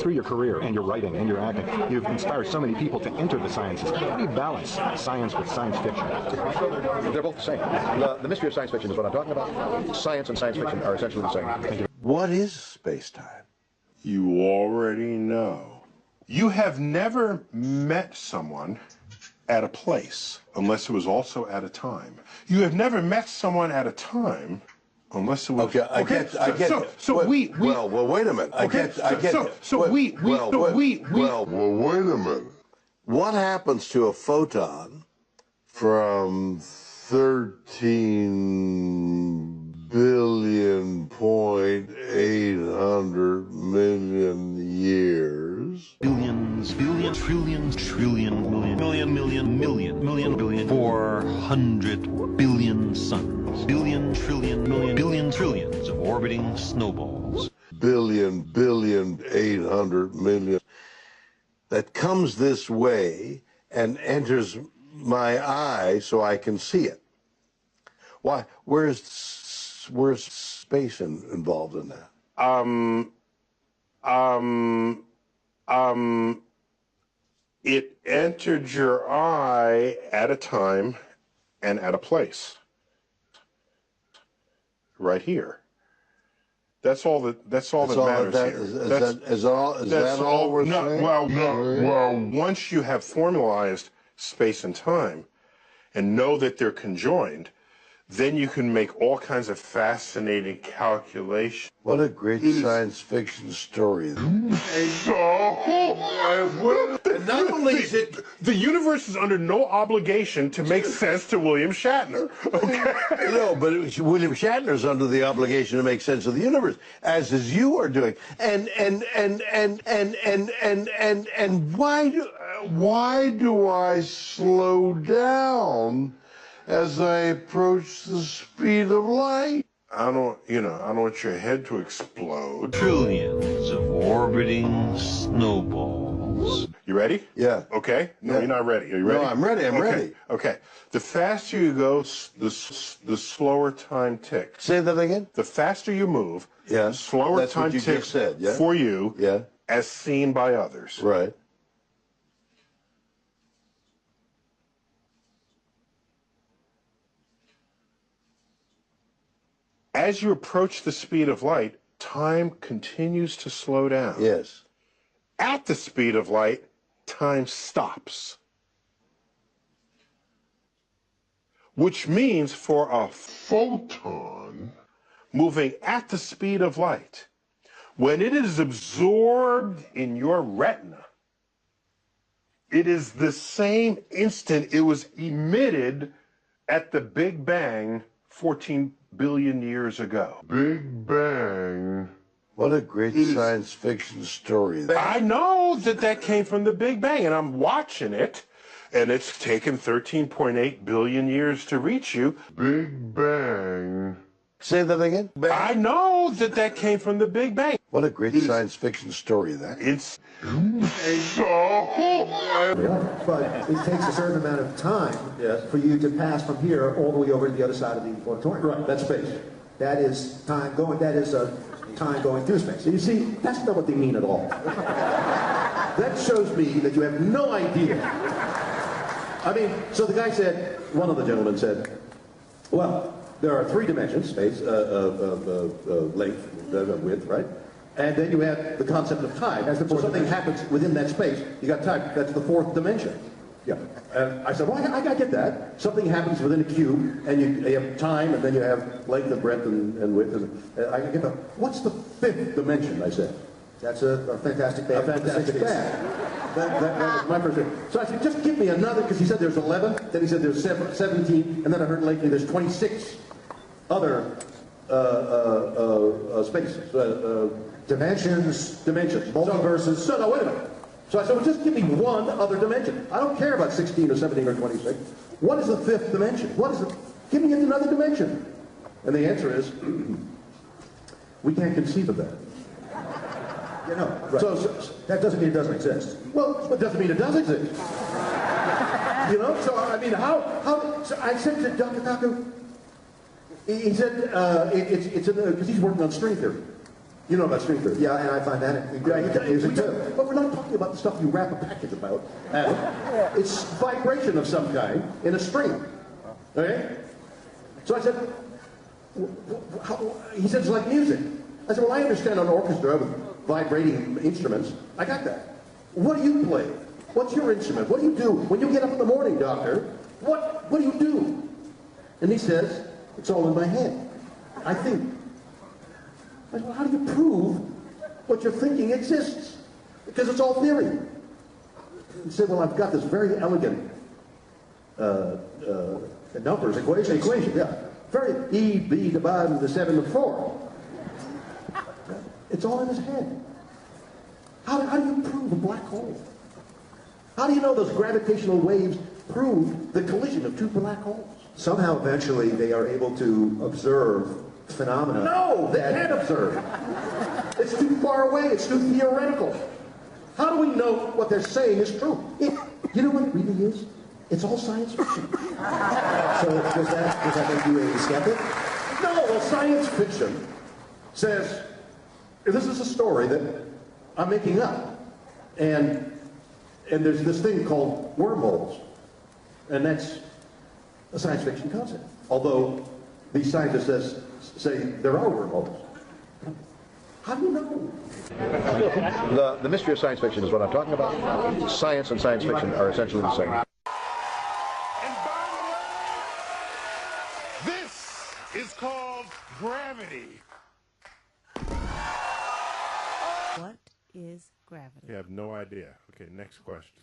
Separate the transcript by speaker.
Speaker 1: Through your career and your writing and your acting, you've inspired so many people to enter the sciences. How do you balance science with science fiction?
Speaker 2: They're both the same. The mystery of science fiction is what I'm talking about. Science and science fiction are essentially the same.
Speaker 1: Thank you.
Speaker 3: What is space-time?
Speaker 4: You already know. You have never met someone at a place unless it was also at a time. You have never met someone at a time unless it was...
Speaker 3: Okay, I get
Speaker 4: So we...
Speaker 3: Well, wait a minute.
Speaker 4: Okay, wait a minute.
Speaker 3: What happens to a photon from 13,800,000,000 years?
Speaker 5: Billions, billion, trillions, trillion, million, billion, 400 billion suns. Billion, trillion, million, billion, trillions of orbiting snowballs.
Speaker 3: Billion, 800,000,000. That comes this way and enters my eye so I can see it. Why? Where's space involved in that?
Speaker 4: It entered your eye at a time and at a place. Right here. That's all that matters here.
Speaker 3: Is that all we're saying?
Speaker 4: Well, once you have formalized space and time and know that they're conjoined, then you can make all kinds of fascinating calculations.
Speaker 3: What a great science fiction story.
Speaker 4: And not only is it, the universe is under no obligation to make sense to William Shatner. Okay?
Speaker 3: No, but William Shatner's under the obligation to make sense of the universe, as is you are doing. And why do I slow down as I approach the speed of light?
Speaker 4: I don't want your head to explode.
Speaker 5: Trillions of orbiting snowballs.
Speaker 4: You ready?
Speaker 3: Yeah.
Speaker 4: Okay? No,
Speaker 3: Yeah.
Speaker 4: You're not ready. Are you ready?
Speaker 3: No, I'm ready. I'm ready.
Speaker 4: Okay. The faster you go, the slower time ticks.
Speaker 3: Say that again?
Speaker 4: The faster you move,
Speaker 3: Yeah.
Speaker 4: the slower
Speaker 3: That's
Speaker 4: time
Speaker 3: what you
Speaker 4: ticks
Speaker 3: just said, yeah?
Speaker 4: for you
Speaker 3: Yeah.
Speaker 4: as seen by others.
Speaker 3: Right.
Speaker 4: As you approach the speed of light, time continues to slow down.
Speaker 3: Yes.
Speaker 4: At the speed of light, time stops. Which means for a photon moving at the speed of light, when it is absorbed in your retina, it is the same instant it was emitted at the Big Bang 14 billion years ago.
Speaker 3: Big Bang. What a great science fiction story.
Speaker 4: I know that came from the Big Bang, and I'm watching it, and it's taken 13.8 billion years to reach you.
Speaker 3: Big Bang. Say that again?
Speaker 4: I know that came from the Big Bang.
Speaker 3: What a great science fiction story that.
Speaker 4: It's
Speaker 6: But it takes a certain amount of time for you to pass from here all the way over to the other side of the auditorium.
Speaker 2: Right, that's space.
Speaker 6: That is time going. That is time going through space.
Speaker 2: You see, that's not what they mean at all. That shows me that you have no idea. I mean, so the guy said, one of the gentlemen said, well, there are three dimensions, space, length, width, right? And then you have the concept of time. As so something happens within that space, you got time. That's the fourth dimension. Yeah. And I said, well, I get that. Something happens within a cube, and you have time, and then you have length and breadth and width. I get that. What's the fifth dimension? I said.
Speaker 6: That's a fantastic fact.
Speaker 2: A fantastic fact. That was my first. So I said, just give me another, because he said there's 11. Then he said there's 17, and then I heard lately there's 26 other spaces.
Speaker 6: Dimensions,
Speaker 2: multiverses. So no, wait a minute. So I said, well, just give me one other dimension. I don't care about 16 or 17 or 26. What is the fifth dimension? What is it? Give me another dimension. And the answer is, we can't conceive of that.
Speaker 6: You know, right.
Speaker 2: So
Speaker 6: that doesn't mean it doesn't exist.
Speaker 2: well, it doesn't mean it does exist. You know, so I mean, so I said to Dr. Taco, he said, it's because he's working on string theory. You know about string theory.
Speaker 6: Yeah, and I find that amusing too.
Speaker 2: But we're not talking about the stuff you wrap a package about. It's vibration of some kind in a string. Okay? So I said, he said, it's like music. I said, well, I understand an orchestra with vibrating instruments. I got that. What do you play? What's your instrument? What do you do? When you get up in the morning, doctor, what do you do? And he says, it's all in my head. I think. I said, well, how do you prove what you're thinking exists? Because it's all theory. He said, well, I've got this very elegant numbers, equation, yeah. Very E/B divided into 7 to 4. It's all in his head. How do you prove a black hole? How do you know those gravitational waves prove the collision of two black holes?
Speaker 6: Somehow, eventually, they are able to observe phenomena.
Speaker 2: No, they can't observe. It's too far away. It's too theoretical. How do we know what they're saying is true? You know what it really is? It's all science fiction.
Speaker 6: So does that make you a skeptic?
Speaker 2: No, well, science fiction says, this is a story that I'm making up. And there's this thing called wormholes. And that's a science fiction concept. Although these scientists say there are wormholes. How do you know?
Speaker 1: The mystery of science fiction is what I'm talking about. Science and science fiction are essentially the same.
Speaker 4: And by the way, this is called gravity.
Speaker 7: What is gravity?
Speaker 4: You have no idea. Okay, next question.